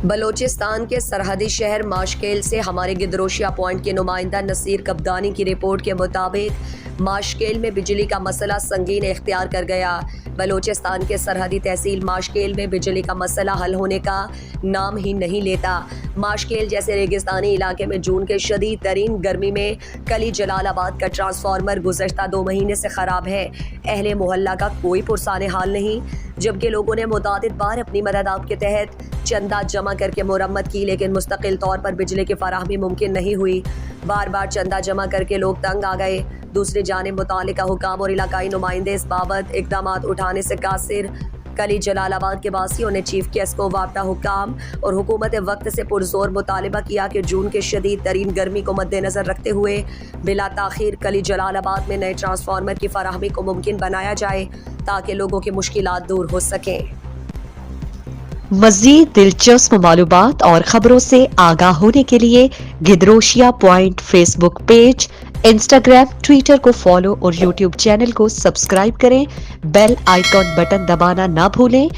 بلوچستان کے سرحدی شہر ماشکیل سے ہمارے گدروشیا پوائنٹ کے نمائندہ نصیر کبدانی کی رپورٹ کے مطابق ماشکیل میں بجلی کا مسئلہ سنگین اختیار کر گیا۔ بلوچستان کے سرحدی تحصیل ماشکیل میں بجلی کا مسئلہ حل ہونے کا نام ہی نہیں لیتا۔ ماشکیل جیسے ریگستانی علاقے میں جون کے شدید ترین گرمی میں کلی جلال آباد کا ٹرانسفارمر گزشتہ 2 مہینے سے خراب ہے۔ اہل محلہ کا کوئی پرسان حال نہیں، جبکہ لوگوں نے متعدد بار اپنی مدد آپ کے تحت چندہ جمع کر کے مرمت کی، لیکن مستقل طور پر بجلی کی فراہمی ممکن نہیں ہوئی۔ بار بار چندہ جمع کر کے لوگ تنگ آ گئے۔ دوسری جانب متعلقہ حکام اور علاقائی نمائندے اس بابت اقدامات اٹھانے سے قاصر۔ کلی جلال آباد کے واسیوں نے چیف گیسٹ کو وابستہ حکام اور حکومت وقت سے پرزور مطالبہ کیا کہ جون کے شدید ترین گرمی کو مد نظر رکھتے ہوئے بلا تاخیر کلی جلال آباد میں نئے ٹرانسفارمر کی فراہمی کو ممکن بنایا جائے تاکہ لوگوں کی مشکلات دور ہو سکیں۔ مزید دلچسپ معلومات اور خبروں سے آگاہ ہونے کے لیے Gadrosia Point Facebook page, Instagram, Twitter کو فالو اور یوٹیوب چینل کو سبسکرائب کریں۔ بیل آئیکن بٹن دبانا نہ بھولیں